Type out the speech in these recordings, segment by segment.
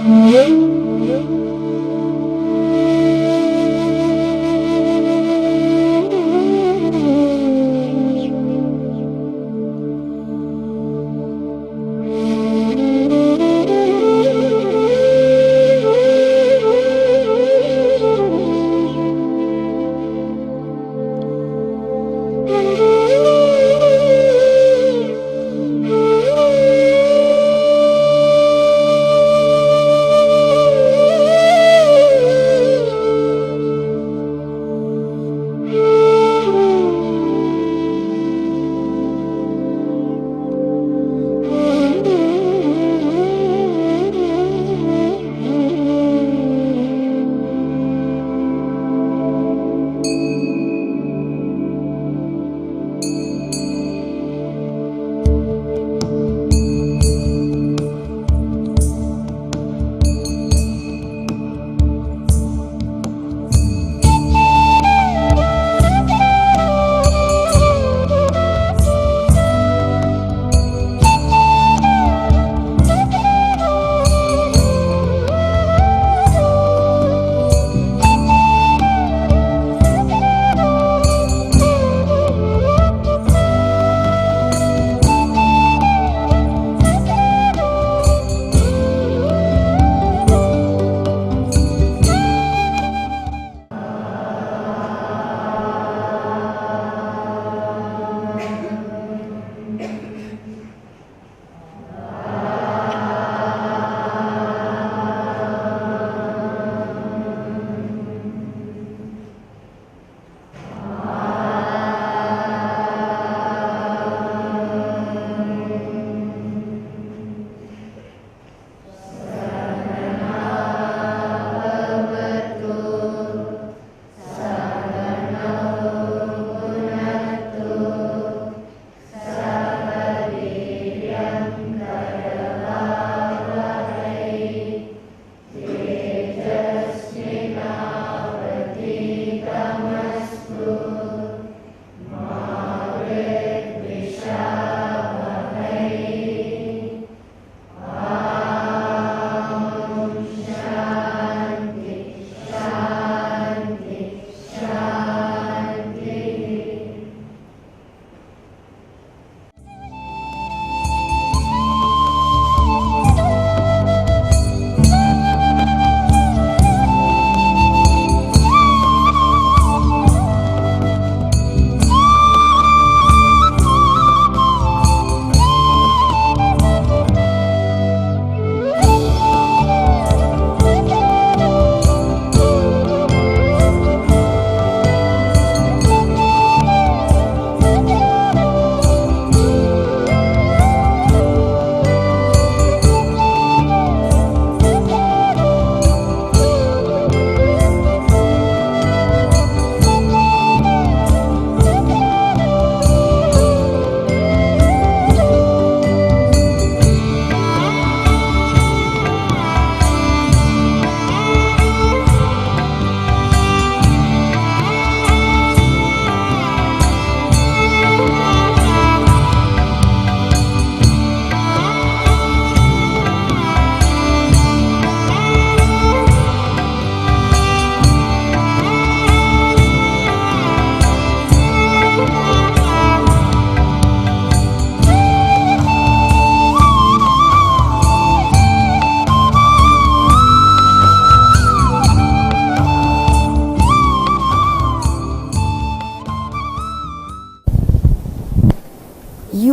You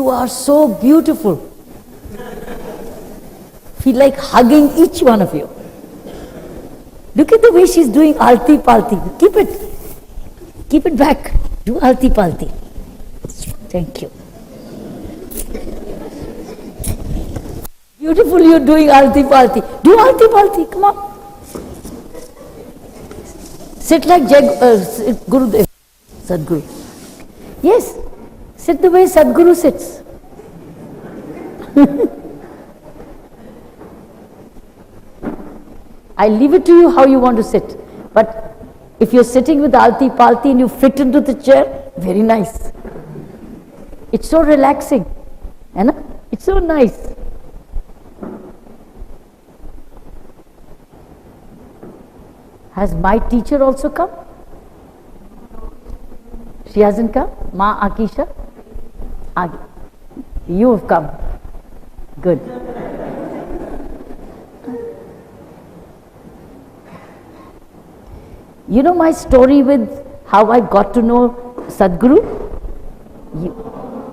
are so beautiful. Feel like hugging each one of you. Look at the way she's doing alti palti. Keep it. Keep it back. Do alti palti. Thank you. Beautiful, you're doing alti palti. Do alti palti. Come on. Sit like Gurudev, Sadguru. Yes. Sit the way Sadguru sits. I leave it to you how you want to sit. But if you're sitting with alti palti and you fit into the chair, very nice. It's so relaxing. It's so nice. Has my teacher also come? She hasn't come? Ma Akisha? You have come. Good. You know my story with how I got to know Sadhguru?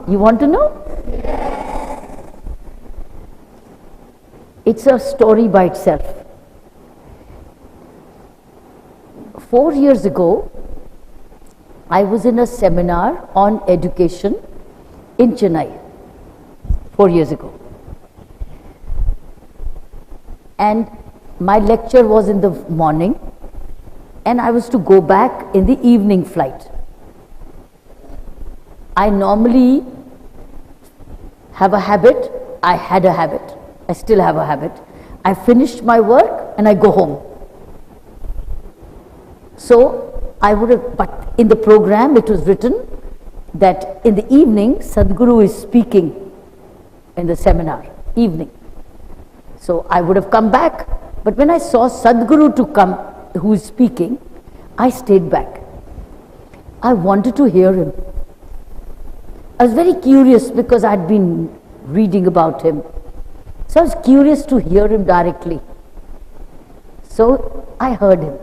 You want to know? It's a story by itself. 4 years ago, I was in a seminar on education in Chennai. 4 years ago. And my lecture was in the morning, and I was to go back in the evening flight. I normally have a habit, I had a habit, I still have a habit. I finished my work and I go home. So I would have, but in the program it was written that in the evening Sadhguru is speaking in the seminar, evening. So I would have come back, but when I saw Sadhguru to come, who is speaking, I stayed back. I wanted to hear him. I was very curious because I had been reading about him. So I was curious to hear him directly. So I heard him.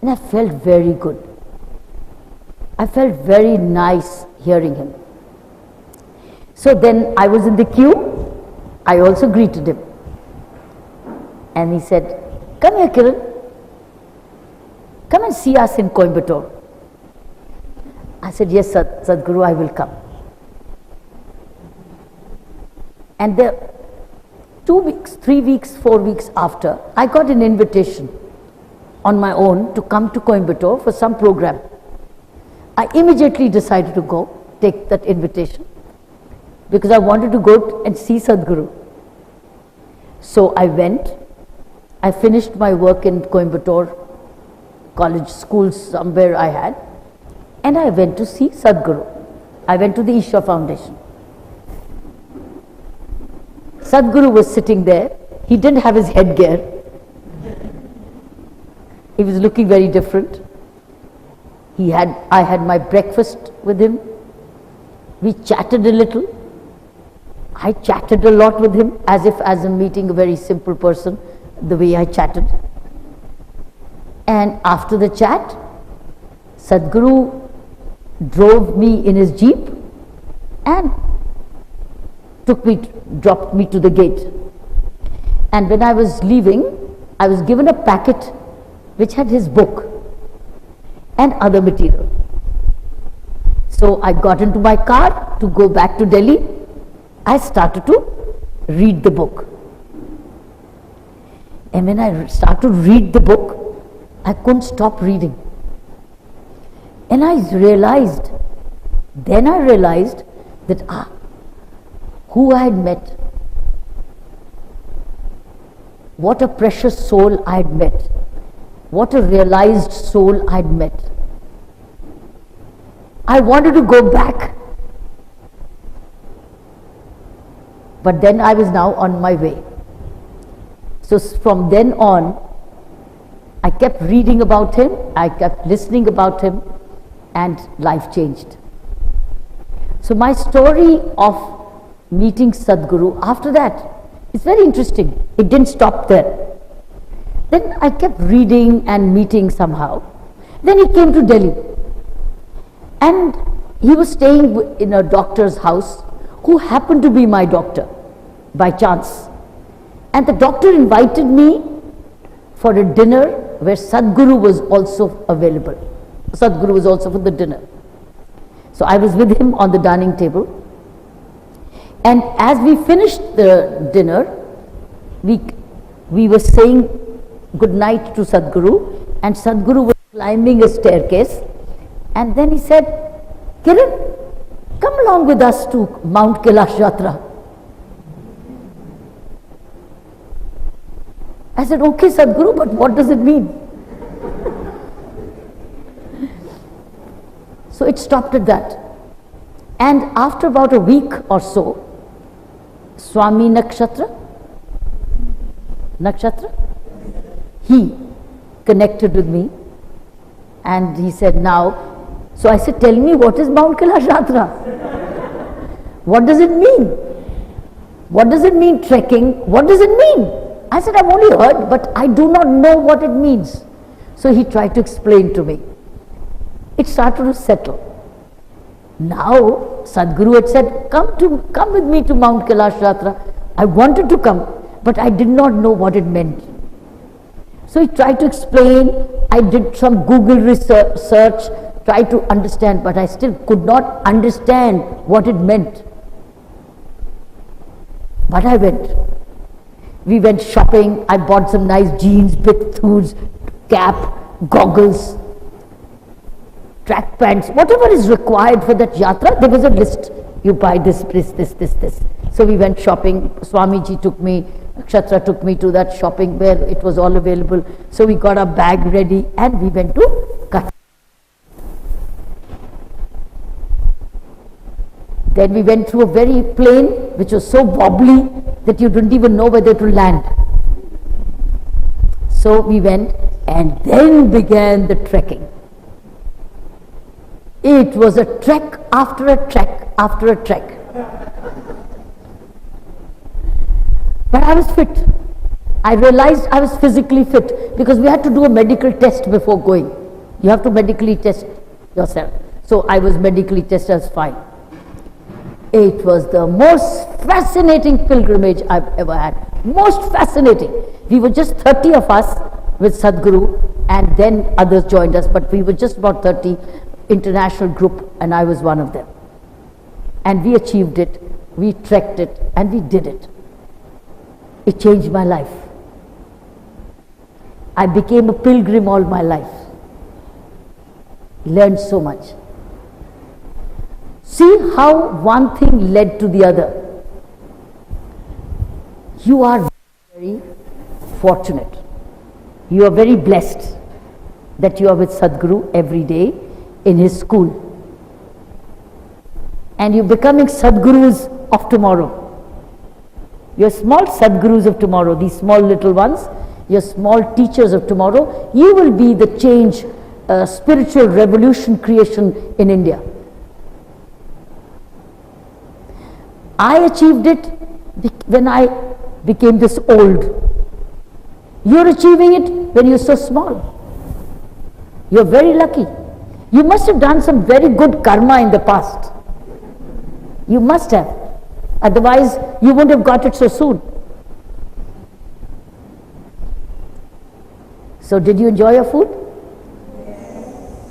And I felt very good. I felt very nice hearing him. So then I was in the queue. I also greeted him. And he said, "Come here, Kiran. Come and see us in Coimbatore." I said, "Yes, Sadhguru, I will come." And there, 2 weeks, 3 weeks, 4 weeks after, I got an invitation on my own to come to Coimbatore for some program. I immediately decided to go, take that invitation, because I wanted to go and see Sadhguru. So I went. I finished my work in Coimbatore college, school, somewhere I had, and I went to see Sadhguru. I went to the Isha Foundation. Sadhguru was sitting there. He didn't have his headgear. He was looking very different. I had my breakfast with him. We chatted a little. I chatted a lot with him, as if as I'm meeting a very simple person, the way I chatted. And after the chat, Sadhguru drove me in his jeep and dropped me to the gate. And when I was leaving, I was given a packet which had his book and other material. So I got into my car to go back to Delhi. I started to read the book. And when I started to read the book, I couldn't stop reading. And I realized that who I had met, what a precious soul I had met, what a realized soul I had met. I wanted to go back, but then I was now on my way. So from then on, I kept reading about him, I kept listening about him, and life changed. So my story of meeting Sadhguru, after that, it's very interesting. It didn't stop there. Then I kept reading and meeting somehow. Then he came to Delhi. And he was staying in a doctor's house who happened to be my doctor by chance. And the doctor invited me for a dinner where Sadhguru was also available. Sadhguru was also for the dinner. So I was with him on the dining table. And as we finished the dinner, we were saying good night to Sadhguru, and Sadhguru was climbing a staircase, and then he said, "Kiran, come along with us to Mount Kailash Yatra." I said, "Okay, Sadhguru, but what does it mean?" So it stopped at that. And after about a week or so, Swami Nakshatra, he connected with me, and he said, now, so I said, tell me, what is Mount Kailash Yatra? What does it mean? What does it mean trekking? What does it mean? I said, I've only heard, but I do not know what it means. So he tried to explain to me. It started to settle. Now, Sadhguru had said, come with me to Mount Kailash Yatra. I wanted to come, but I did not know what it meant. So he tried to explain. I did some Google research, tried to understand, but I still could not understand what it meant. But I went. We went shopping. I bought some nice jeans, bithus, cap, goggles, track pants, whatever is required for that yatra. There was a list. You buy this. So we went shopping. Swamiji took me, Kshatra took me to that shopping where it was all available. So we got our bag ready and we went to Kutch. Then we went through a very plain which was so wobbly that you didn't even know whether to land. So we went, and then began the trekking. It was a trek after a trek after a trek. But I was fit. I realized I was physically fit because we had to do a medical test before going. You have to medically test yourself. So I was medically tested as fine. It was the most fascinating pilgrimage I've ever had. Most fascinating. We were just 30 of us with Sadhguru, and then others joined us, but we were just about 30, international group, and I was one of them. And we achieved it, we trekked it, and we did it. It changed my life. I became a pilgrim all my life. Learned so much. See how one thing led to the other. You are very fortunate. You are very blessed that you are with Sadhguru every day in his school. And you're becoming Sadhgurus of tomorrow. You're small Sadhgurus of tomorrow, these small little ones. You're small teachers of tomorrow. You will be the change, spiritual revolution creation in India. I achieved it when I became this old. You're achieving it when you're so small. You're very lucky. You must have done some very good karma in the past. You must have. Otherwise, you wouldn't have got it so soon. So, did you enjoy your food?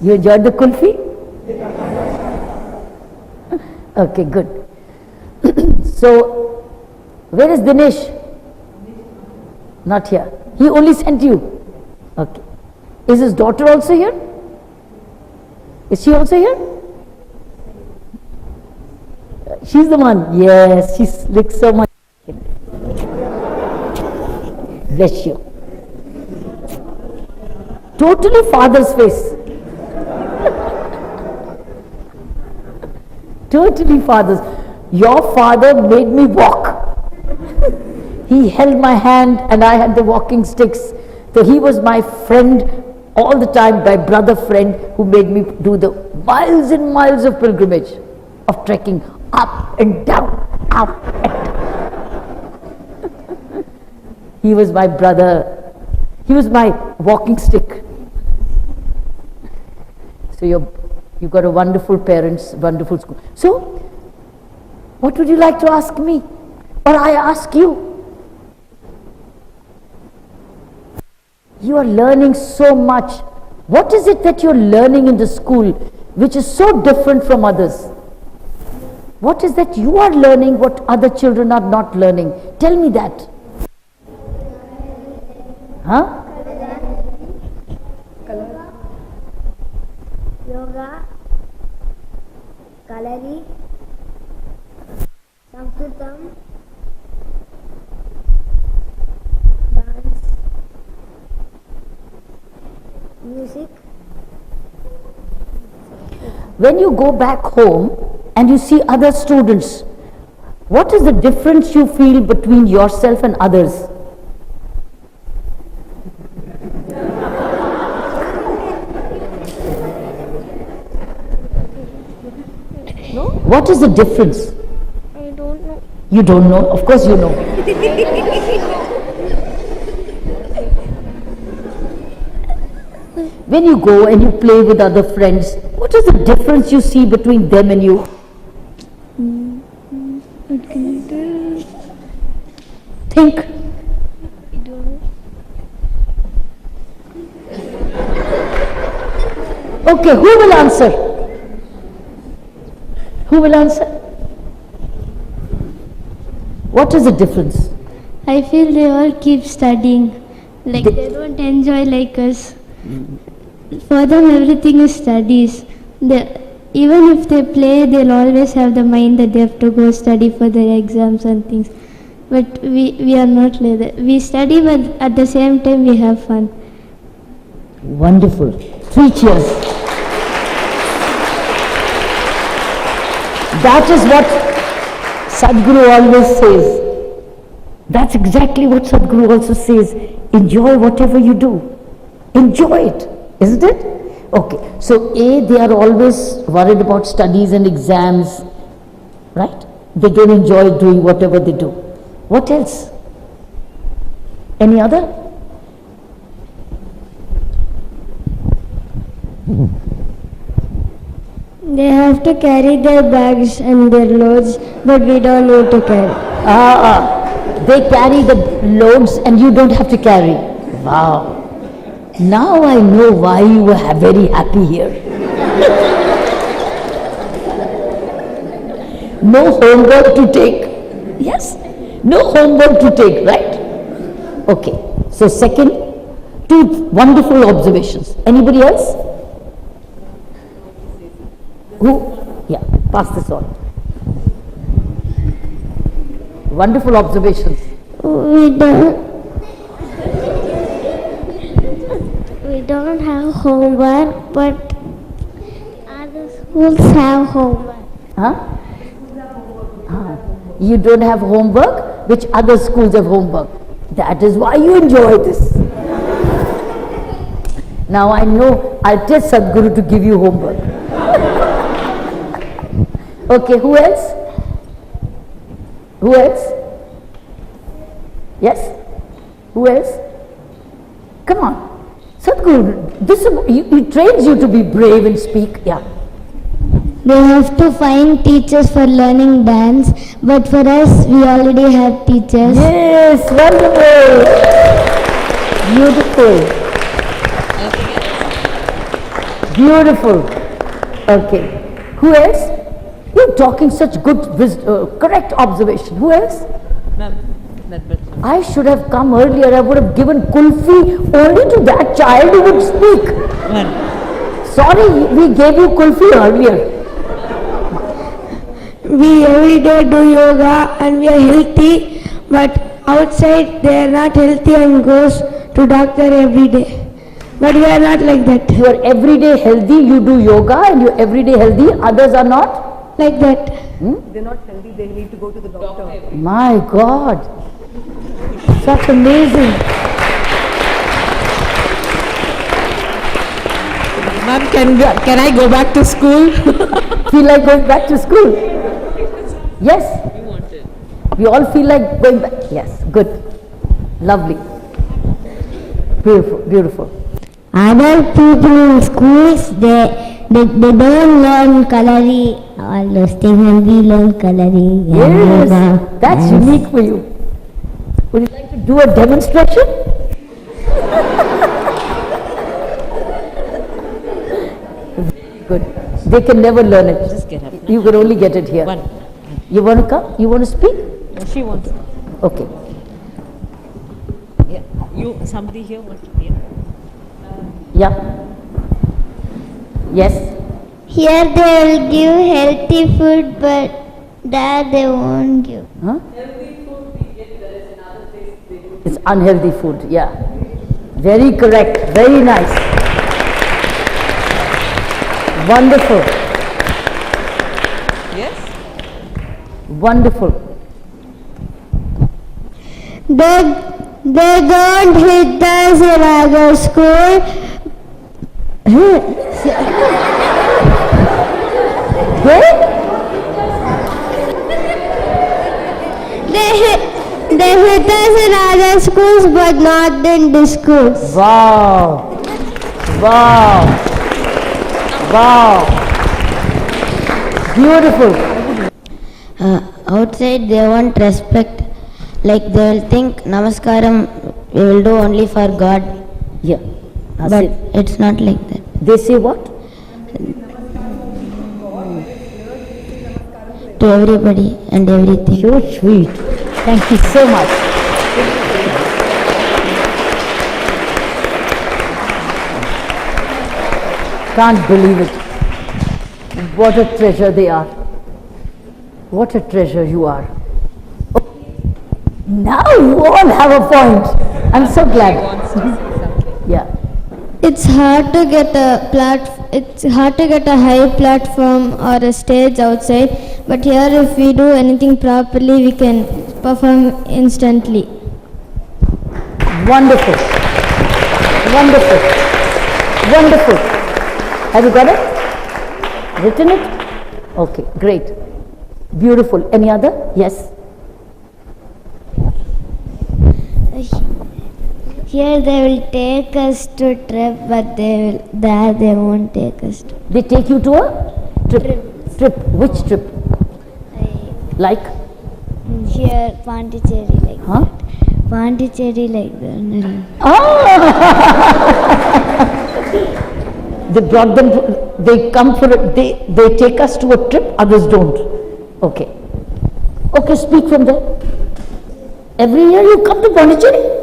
You enjoyed the kulfi? Okay, good. So, where is Dinesh? Not here. He only sent you. Okay. Is his daughter also here? Is she also here? She's the one. Yes, she looks so much. Bless you. Totally father's face. Totally father's. Your father made me walk. He held my hand and I had the walking sticks. So he was my friend all the time, my brother friend who made me do the miles and miles of pilgrimage, of trekking up and down, up and down. He was my brother. He was my walking stick. So you've got a wonderful parents, wonderful school. So, what would you like to ask me? Or I ask you? You are learning so much. What is it that you're learning in the school which is so different from others? What is that you are learning what other children are not learning? Tell me that. Huh? Yoga, Kalari, Sanskritam, dance, music. When you go back home and you see other students, what is the difference you feel between yourself and others? What is the difference? I don't know. You don't know? Of course you know. When you go and you play with other friends, what is the difference you see between them and you? What can I do? Think. I don't know. Okay, who will answer? Who will answer? What is the difference? I feel they all keep studying. Like they don't enjoy like us. For them everything is studies. Even if they play, they'll always have the mind that they have to go study for their exams and things. But we are not like that. We study, but at the same time we have fun. Wonderful. 3 cheers. That is what Sadhguru always says. That's exactly what Sadhguru also says. Enjoy whatever you do. Enjoy it, isn't it? Okay, so they are always worried about studies and exams, right? They don't enjoy doing whatever they do. What else? Any other? They have to carry their bags and their loads, but we don't need to carry. They carry the loads and you don't have to carry. Wow. Now I know why you were very happy here. No homework to take. Yes? No homework to take, right? Okay. So second, 2 wonderful observations. Anybody else? Who? Yeah, pass this on. Wonderful observations. We don't have homework, but other schools have homework. Huh? You don't have homework, which other schools have homework. That is why you enjoy this. Now I know, I'll tell Sadhguru to give you homework. Okay, who else? Who else? Yes? Who else? Come on. Sadhguru, he trains you to be brave and speak. Yeah. They have to find teachers for learning dance, but for us, we already have teachers. Yes, wonderful. Beautiful. Beautiful. Okay. Who else? You're talking such good, correct observation. Who else? I should have come earlier. I would have given kulfi only to that child who would speak. Sorry, we gave you kulfi earlier. We every day do yoga and we are healthy, but outside they are not healthy and goes to doctor every day. But we are not like that. You are everyday healthy, you do yoga and you are everyday healthy, others are not? Like that. They're not healthy, they need to go to the doctor. My God, such amazing. Ma'am, can I go back to school? Feel like going back to school? Yes? You want it. We all feel like going back? Yes, good. Lovely. Beautiful, beautiful. Other people in schools, they don't learn coloring, all those things, and we learn coloring. Yes, that's unique for you. Would you like to do a demonstration? Good. They can never learn it. Just get up. You can only get it here. One. You want to come? You want to speak? She wants. Okay. Yeah. Somebody here wants to. Yeah. Yes. Here they will give healthy food, but there they won't give. Huh? It's unhealthy food, yeah. Very correct, very nice. Wonderful. Yes? Wonderful. They don't hit us in our school. They? They hit us in other schools, but not in this schools. Wow. Wow. Wow. Beautiful. Outside they want respect, like they will think namaskaram we will do only for God, Yeah. but it's not like that. They say what? To everybody and everything. You're sweet. Thank you so much. Can't believe it. What a treasure they are. What a treasure you are. Oh, now you all have a point. I'm so glad. Yeah. It's hard to get a high platform or a stage outside, but here if we do anything properly, we can perform instantly. Wonderful. Wonderful. Wonderful. Have you got it? Written it? Okay, great. Beautiful. Any other? Yes. Here they will take us to trip, but there they won't take us to. They take you to a trip. Trip. Which trip? Like? Here Pondicherry like Huh? Pondicherry like that. They brought them, they come for a, they take us to a trip, others don't. Okay. Okay, speak from there. Every year you come to Pondicherry?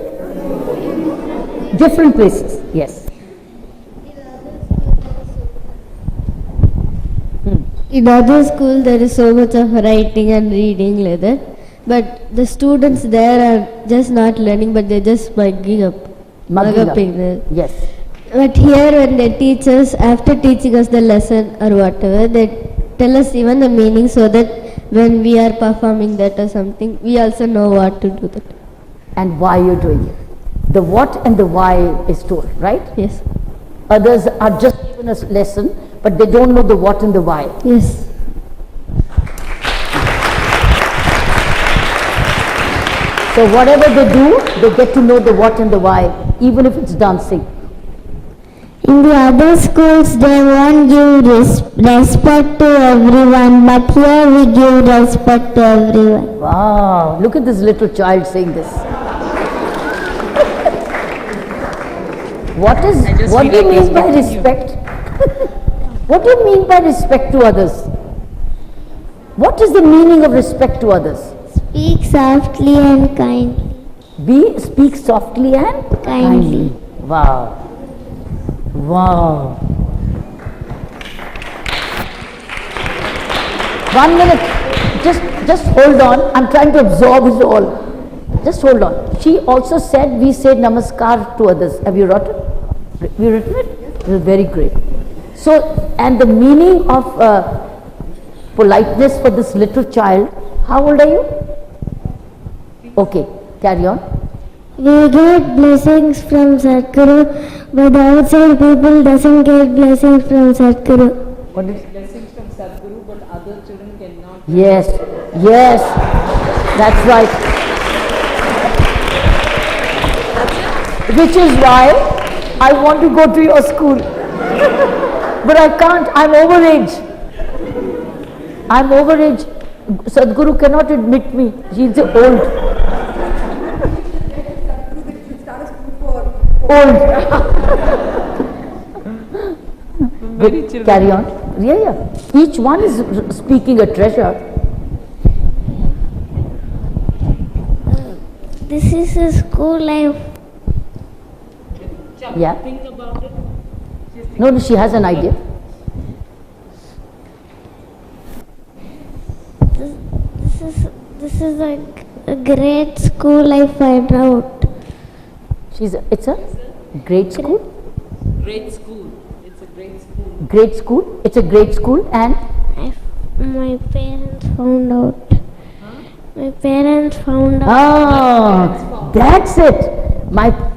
Different places, yes. In other schools, there is so much of writing and reading like that, but the students there are just not learning, but they're just mugging up. Mugging up. There. Yes. But here when they teach us, after teaching us the lesson or whatever, they tell us even the meaning so that when we are performing that or something, we also know what to do that. And why you're doing it. The what and the why is told, right? Yes. Others are just given a lesson, but they don't know the what and the why. Yes. So whatever they do, they get to know the what and the why, even if it's dancing. In the other schools, they won't give respect to everyone, but here we give respect to everyone. Wow, look at this little child saying this. What do you mean by respect? What do you mean by respect to others? What is the meaning of respect to others? Speak softly and kindly. Speak softly and Kindly. Wow. Wow. 1 minute. Just hold on. I'm trying to absorb it all. Just hold on. She also said we say namaskar to others. Have you written? Have you written it? It was very great. So, and the meaning of politeness for this little child. How old are you? Okay, carry on. We get blessings from Sadhguru, but the outside people doesn't get blessings from Sadhguru. What is? Blessings from Sadhguru, but other children cannot. Yes, yes, that's right. Which is why I want to go to your school. But I can't, I'm overage. I'm overage. Sadhguru cannot admit me. He's old. Old. Very children. Carry on. Yeah. Each one is speaking a treasure. This is a school life. Yeah. No, she has an idea. This is a great school, I find out. It's a great school. Great school. It's a great school. Great school. It's a great school and My parents found out. My parents found out. ah, that's it.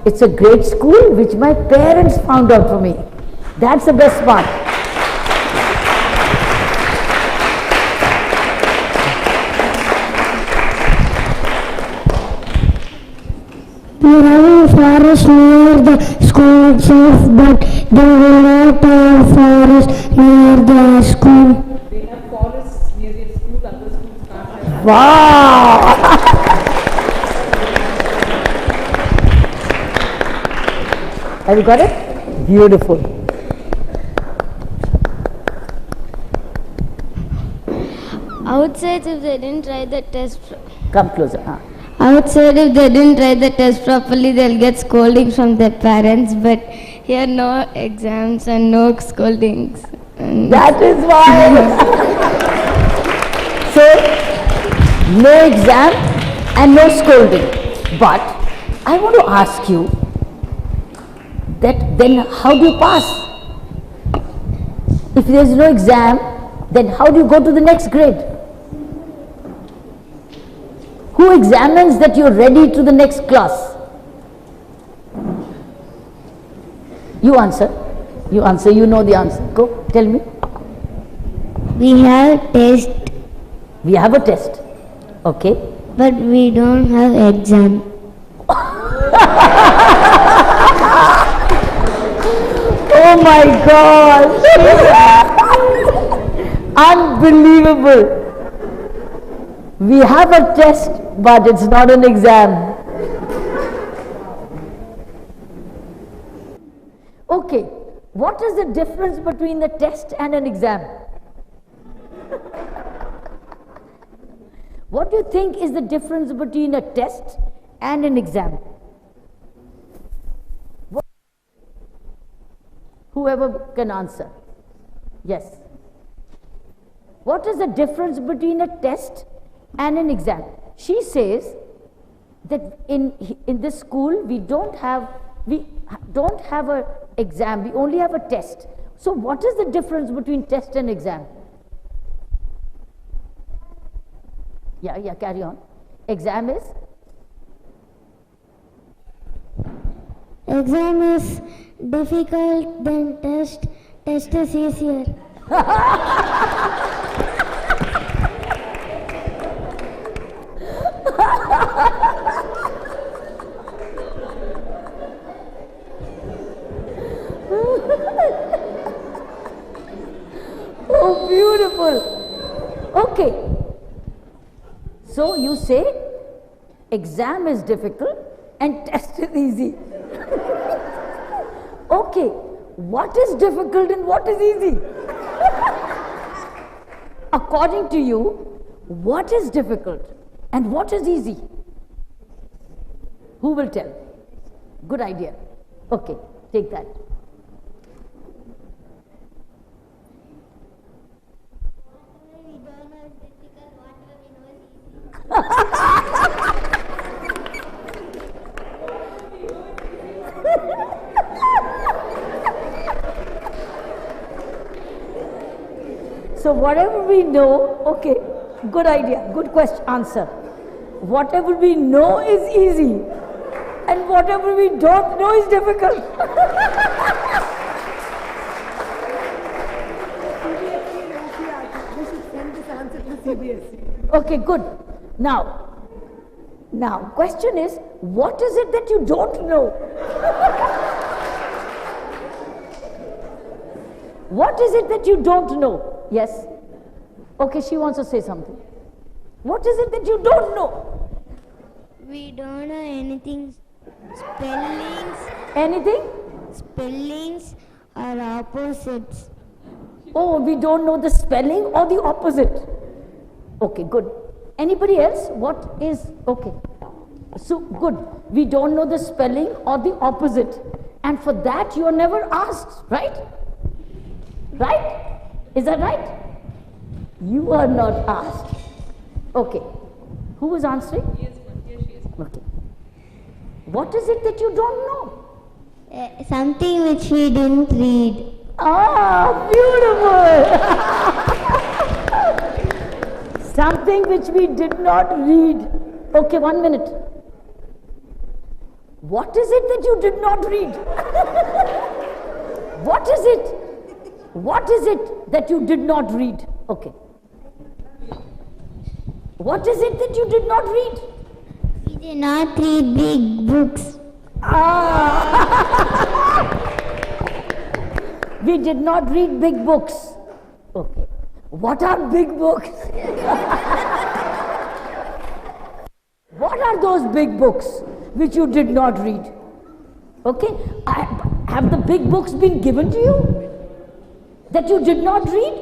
It's a great school which my parents found out for me. That's the best part. We have a forest near the school itself, but they will not have forest near the school. They have forests near their school, other schools can't have. Wow! Have you got it? Beautiful. Outside, if they didn't write the test, Come closer. outside if they didn't write the test properly, they'll get scolding from their parents. But here, no exams and no scoldings. And That is why. So, no exam and no scolding. But I want to ask you that then how do you pass? If there is no exam, then how do you go to the next grade? Who examines that you're ready to the next class? You answer. You answer. You know the answer. Go, tell me. We have test, We have a test. Okay. but we don't have exam. Oh my God! Unbelievable. We have a test, but it's not an exam. Okay, what is the difference between the test and an exam? What do you think is the difference between a test and an exam? Whoever can answer. Yes. What is the difference between a test and an exam? She says that in this school we don't have a exam, we only have a test. So what is the difference between test and exam? Yeah, carry on. Exam is? Exam is difficult than test. Test is easier. Oh, beautiful. Okay. So you say exam is difficult and test is easy. Okay. What is difficult and what is easy? According to you, what is difficult and what is easy? Who will tell? Good idea. Okay, take that. So whatever we know, okay, good idea, good question, answer. Whatever we know is easy and whatever we don't know is difficult. We should send this answer to CBSE. Okay, good. Now, question is, what is it that you don't know? What is it that you don't know? Yes? Okay, she wants to say something. What is it that you don't know? We don't know anything. Spellings, Anything? spellings are opposites. Oh, we don't know the spelling or the opposite. Okay, good. Anybody else? What is, okay. So, good. We don't know the spelling or the opposite. And for that, you are never asked, right? Right? Is that right? You are not asked. Okay. Who was answering? Yes, ma'am. Here she is. Okay. What is it that you don't know? Something which we didn't read. Ah, beautiful. Something which we did not read. Okay, 1 minute. What is it that you did not read? What is it? What is it that you did not read? Okay. What is it that you did not read? We We did not read big books. We did not read big books. Okay. What are big books? What are those big books which you did not read? Okay. Have the big books been given to you that you did not read?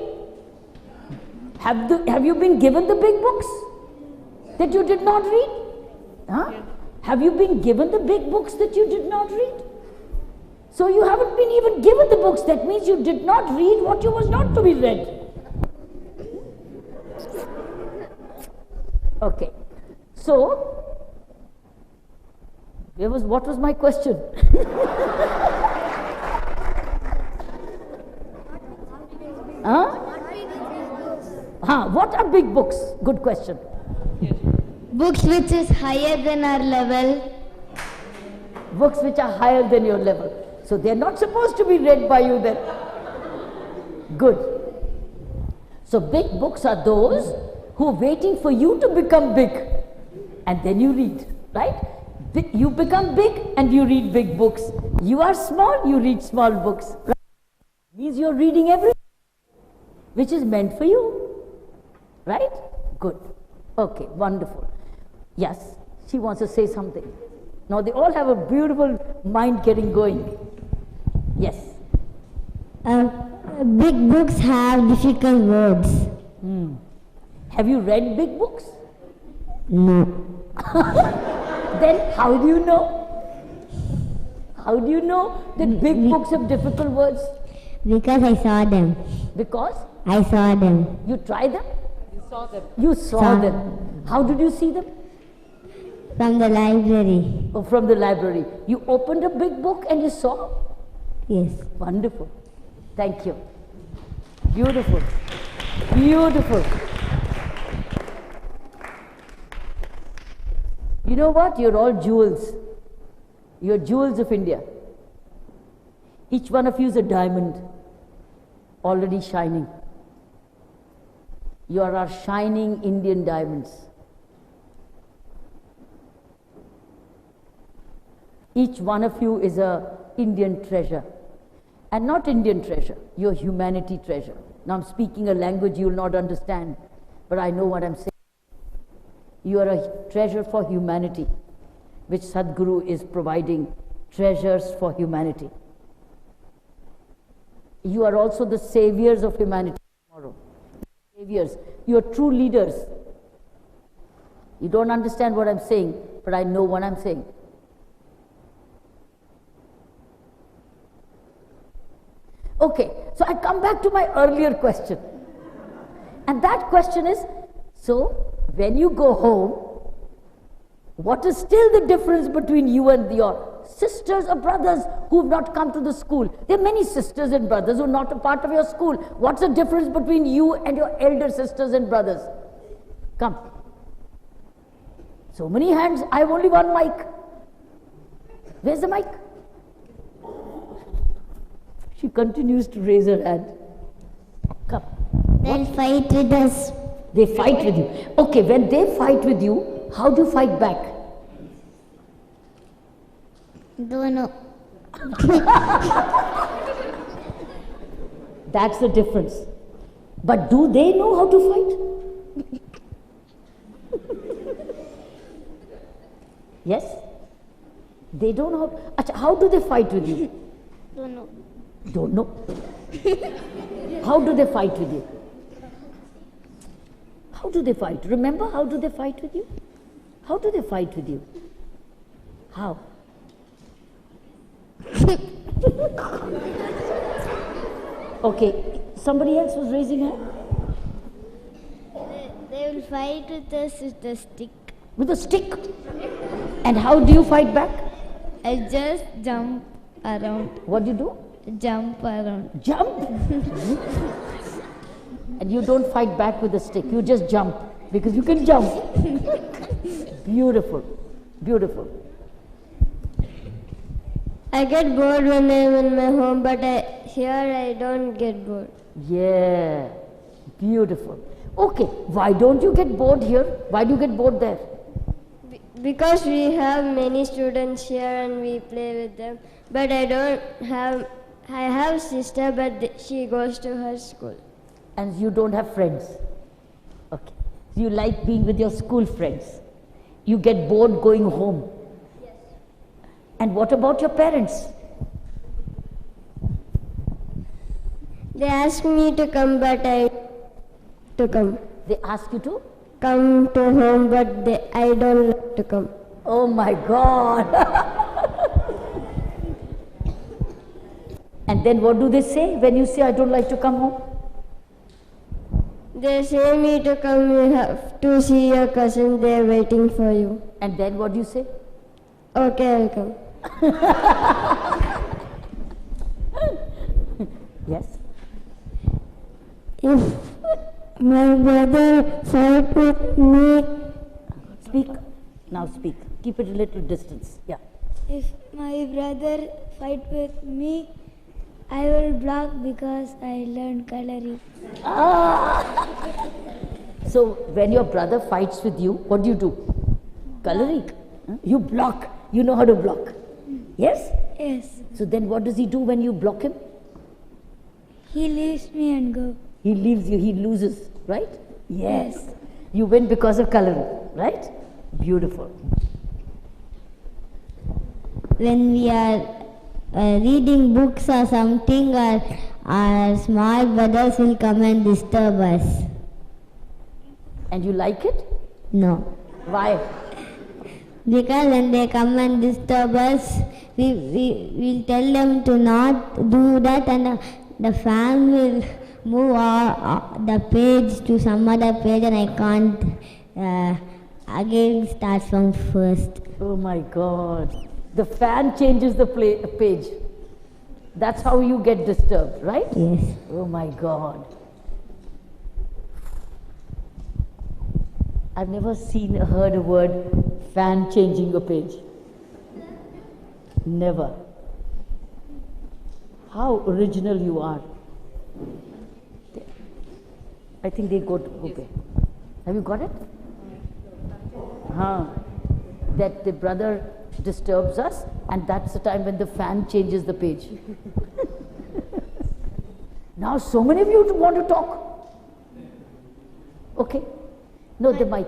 Have you been given the big books that you did not read? Huh? Have you been given the big books that you did not read? So you haven't been even given the books. That means you did not read what you was not to be read. Okay. So, what was my question? What are big books? Good question. Books which is higher than our level. Books which are higher than your level. So they are not supposed to be read by you then. Good. So big books are those who are waiting for you to become big. And then you read, right? You become big and you read big books. You are small, you read small books. Right? Means you're reading everything which is meant for you. Right? Good. Okay, wonderful. Yes, she wants to say something. Now they all have a beautiful mind getting going. Yes. Big books have difficult words. Have you read big books? No. Then how do you know? How do you know that big books have difficult words? Because I saw them. Because I saw them. you tried them? You saw Saw. them. How did you see them? From the library. Oh, from the library. You opened a big book and you saw? Yes. Wonderful. Thank you. Beautiful. Beautiful. You know what? You're all jewels. You're jewels of India. Each one of you is a diamond, already shining. You are our shining Indian diamonds. Each one of you is a Indian treasure. And not Indian treasure, your humanity treasure. Now I'm speaking a language you will not understand, but I know what I'm saying. You are a treasure for humanity, which Sadhguru is providing treasures for humanity. You are also the saviors of humanity tomorrow. Saviors. You are true leaders. You don't understand what I'm saying, but I know what I'm saying. Okay, so I come back to my earlier question. And that question is, so when you go home, what is still the difference between you and your sisters or brothers who have not come to the school? There are many sisters and brothers who are not a part of your school. What's the difference between you and your elder sisters and brothers? Come. So many hands, I have only one mic. Where's the mic? She continues to raise her hand. Come. They'll fight with us. They fight with you. Okay, when they fight with you, how do you fight back? Don't know. That's the difference. But do they know how to fight? Yes? They don't know how. Achha, how do they fight with you? Don't know. Don't know. How do they fight with you? How do they fight? Remember, how do they fight with you? How do they fight with you? How? Okay, somebody else was raising her hand? They will fight with us with a stick. With a stick. And how do you fight back? I just jump around. What do you do? Jump around. Jump. And you don't fight back with a stick. You just jump because you can jump. Beautiful. Beautiful. I get bored when I'm in my home, but here I don't get bored. Yeah. Beautiful. Okay. Why don't you get bored here? Why do you get bored there? Because we have many students here and we play with them. But I have sister, but she goes to her school. And you don't have friends. Okay. You like being with your school friends. You get bored going home. Yes. And what about your parents? They ask me to come, but I to come. They ask you to? Come to home, but I don't like to come. Oh my God. And then what do they say when you say, I don't like to come home? They say me to come, you have to see your cousin, they're waiting for you. And then what do you say? Okay, I'll come. Yes? If my brother fight with me, Speak. Now speak. Keep it a little distance. Yeah. If my brother fight with me, I will block because I learned coloring. So when your brother fights with you, what do? Coloring. Huh? You block. You know how to block. Yes? Yes. So then what does he do when you block him? He leaves me and go. He leaves you, he loses, right? Yes. You win because of coloring, right? Beautiful. when we are reading books or something, our small brothers will come and disturb us. And you like it? No. Why? Because when they come and disturb us, we'll tell them to not do that, and the fan will move the page to some other page, and I can't again start from first. Oh my God. The fan changes the page. That's how you get disturbed, right? Yes. Oh my God. I've never heard a word fan changing a page. Never. How original you are. I think they go to okay. Have you got it? That the brother disturbs us, and that's the time when the fan changes the page. Now so many of you want to talk. Okay. No, the mic.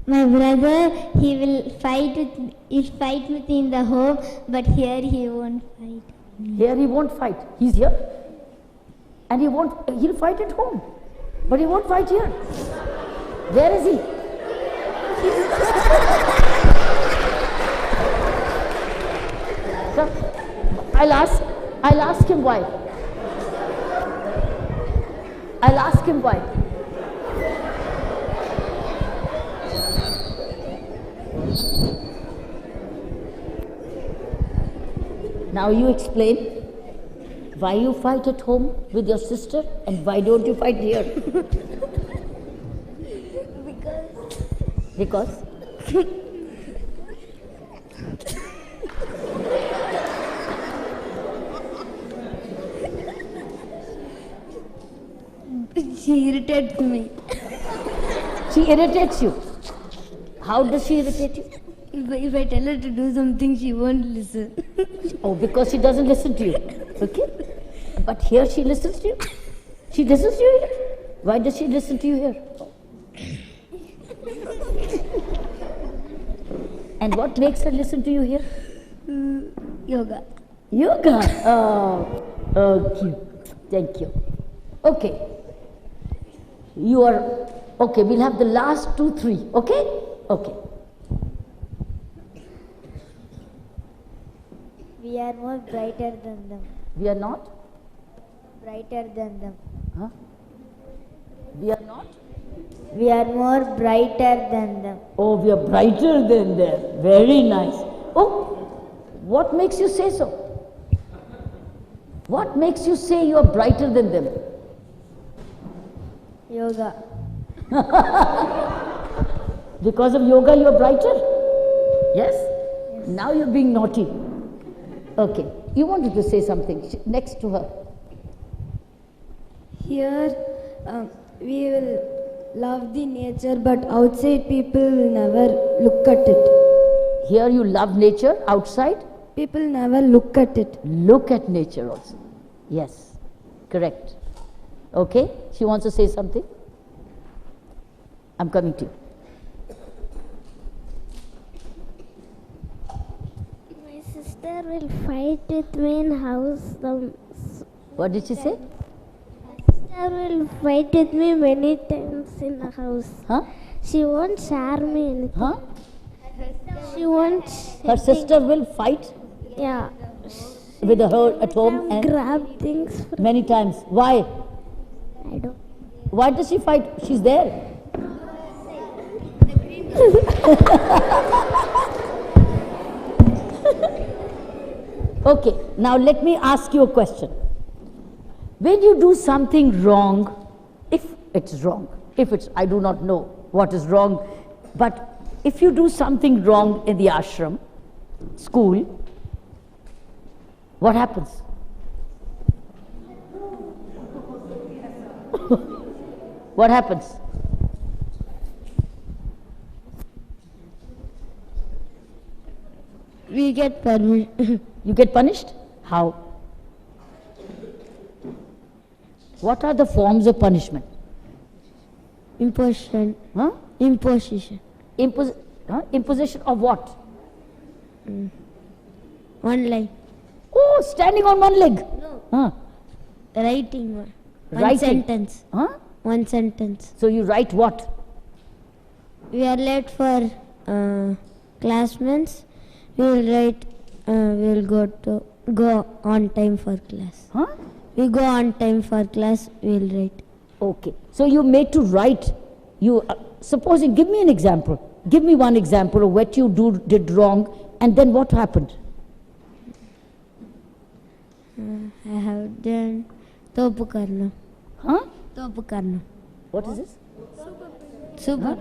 My brother, he'll fight with me in the home, but here he won't fight. Here he won't fight. He's here. And he'll fight at home. But he won't fight here. Where is he? So, I'll ask him why. I'll ask him why. Now you explain why you fight at home with your sister and why don't you fight here? Because? She irritates me. She irritates you. How does she irritate you? If I tell her to do something, she won't listen. Oh, because she doesn't listen to you. Okay? But here she listens to you. She listens to you here. Why does she listen to you here? And what makes her listen to you here? Yoga. Yoga. Oh, cute. Thank you. Okay. You are, okay, we'll have the last 2, 3. Okay? Okay. We are more brighter than them. We are not? Brighter than them. Huh? We are not? We are more brighter than them. Oh, we are brighter than them. Very nice. Oh, what makes you say so? What makes you say you are brighter than them? Yoga. Because of yoga you are brighter? Yes? Now you're being naughty. Okay. You wanted to say something next to her. Here, we will love the nature, but outside people will never look at it. Here you love nature outside. People never look at it. Look at nature also. Yes, correct. Okay, she wants to say something. I'm coming to you. My sister will fight with me in house. What did she say? Sister will fight with me many times in the house. Huh? She won't share me anything. Huh? She won't. Her sister will fight Yeah. with her at home and Grab things. many times. Why? I don't. Why does she fight? She's there. Okay, now let me ask you a question. When you do something wrong, if it's wrong, I do not know what is wrong, but if you do something wrong in the ashram, school, what happens? What happens? We get permission. You get punished? How? What are the forms of punishment? Imposition. Huh? Imposition. Imposition of what? One line. Oh, standing on one leg. No. Huh? Writing one. One Writing. sentence. Huh? One sentence. So you write what? We are late for classmates. We will write. We will go on time for class. Huh? We go on time for class. We will write. Okay. So you're made to write. You supposing, give me an example. Give me one example of what you did wrong, and then what happened? I have done Topu Karna. Huh? Topu Karna. What is this? Super.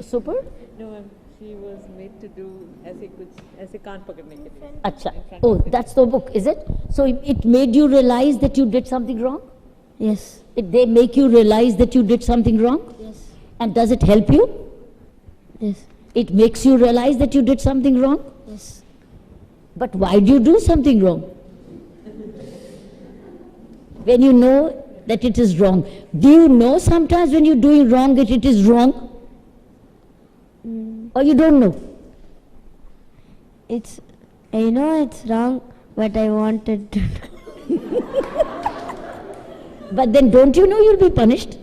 Super? No, ma'am. She was made to do ऐसे कान पकड़ने के लिए. Acha. Oh, that's the book, is it? So it made you realize that you did something wrong? Yes. They make you realize that you did something wrong? Yes. And does it help you? Yes. It makes you realize that you did something wrong? Yes. But why do you do something wrong? When you know that it is wrong. Do you know sometimes when you're doing wrong that it is wrong? Or you don't know? I know it's wrong, but I wanted to. But then don't you know you'll be punished?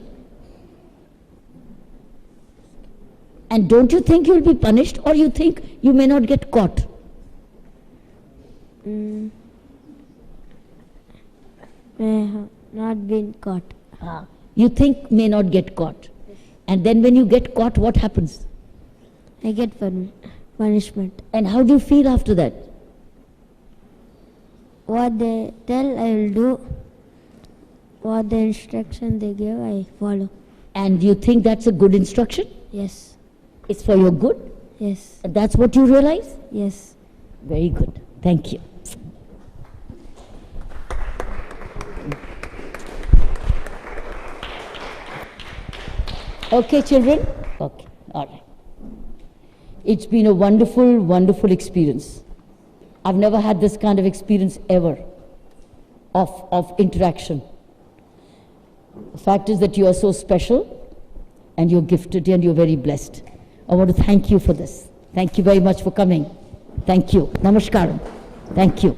And don't you think you'll be punished, or you think you may not get caught? I have not been caught. You think may not get caught. And then when you get caught, what happens? I get punishment. And how do you feel after that? What they tell, I will do. What the instruction they give, I follow. And you think that's a good instruction? Yes. It's for your good? Yes. And that's what you realize? Yes. Very good. Thank you. Okay, children? Okay, all right. It's been a wonderful, wonderful experience. I've never had this kind of experience ever of interaction. The fact is that you are so special and you're gifted and you're very blessed. I want to thank you for this. Thank you very much for coming. Thank you. Namaskaram. Thank you.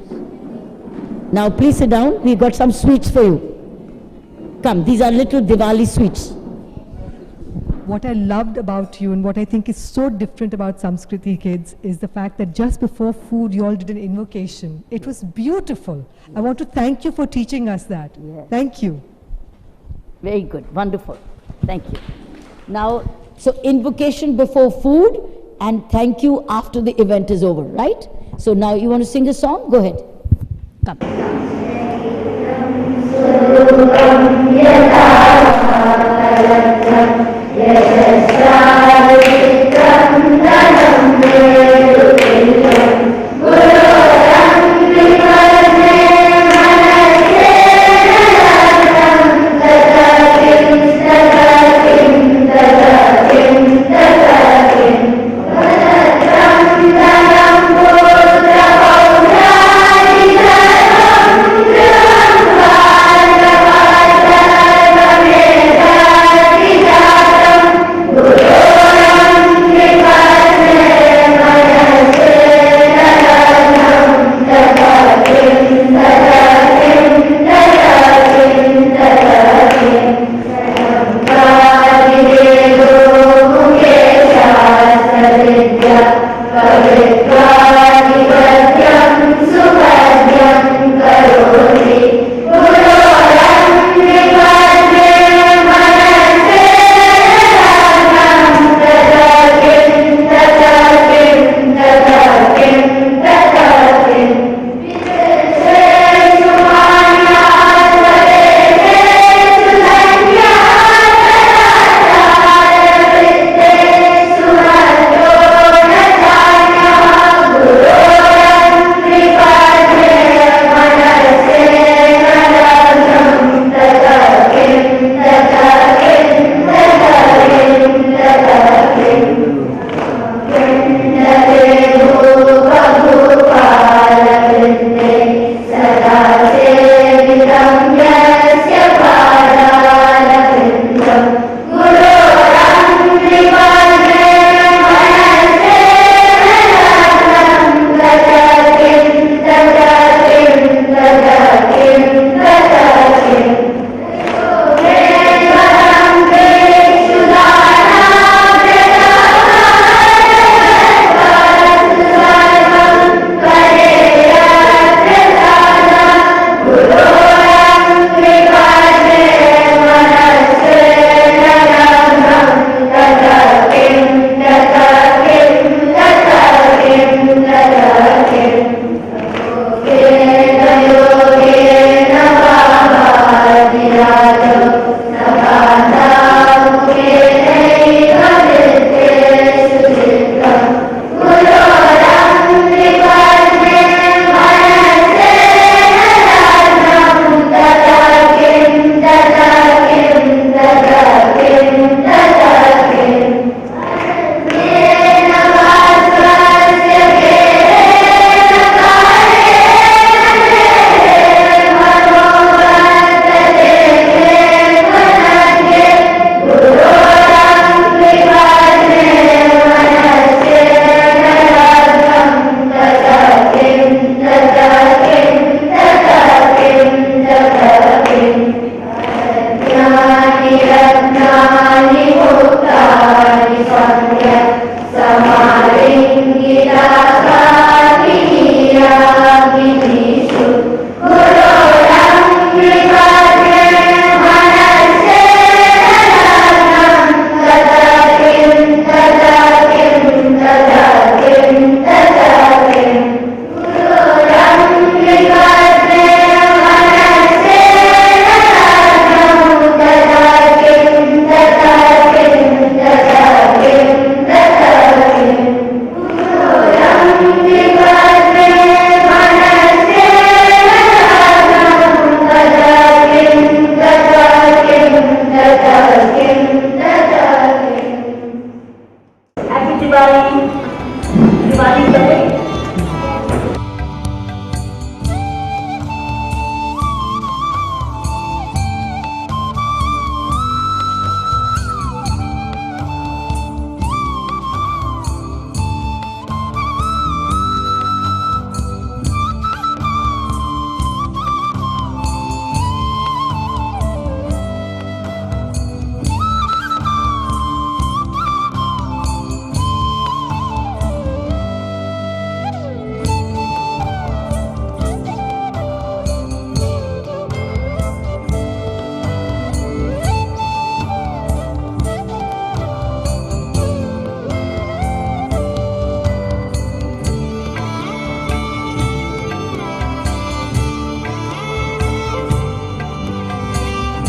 Now please sit down. We've got some sweets for you. Come, these are little Diwali sweets. What I loved about you and what I think is so different about Samskriti kids is the fact that just before food you all did an invocation. It was beautiful. I want to thank you for teaching us that. Yes. Thank you. Very good. Wonderful. Thank you. Now, so invocation before food and thank you after the event is over, right? So now you want to sing a song? Go ahead. Come. Thank you.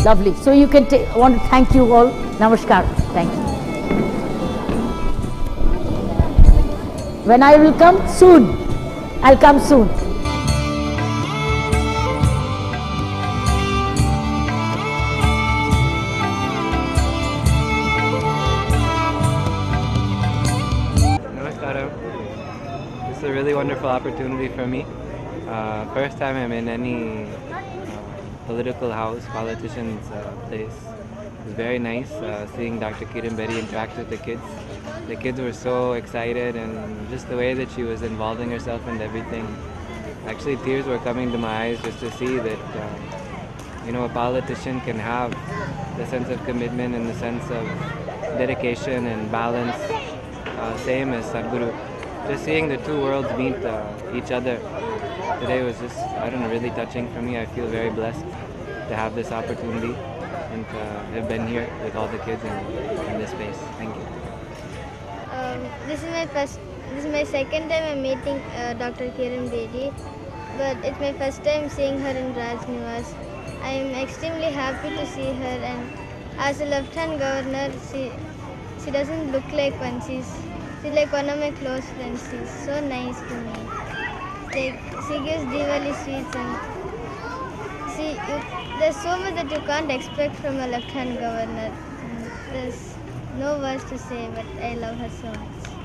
Lovely. So you can I want to thank you all. Namaskar. Thank you. When I will come? Soon. I'll come soon. Namaskaram. It's a really wonderful opportunity for me. First time I'm in any political house, politician's place. It was very nice seeing Dr. Kiran Bedi interact with the kids. The kids were so excited, and just the way that she was involving herself in everything. Actually, tears were coming to my eyes just to see that a politician can have the sense of commitment and the sense of dedication and balance, same as Sadhguru. Just seeing the two worlds meet each other today was just, really touching for me. I feel very blessed to have this opportunity and to have been here with all the kids in this space. Thank you. This is my second time I'm meeting Dr. Kiran Bedi, but it's my first time seeing her in Raj Niwas. I'm extremely happy to see her, and as a Lieutenant Governor, she doesn't look like one. She's like one of my close friends. She's so nice to me. She gives Diwali sweets, and there's so much that you can't expect from a Lieutenant Governor. There's no words to say, but I love her so much.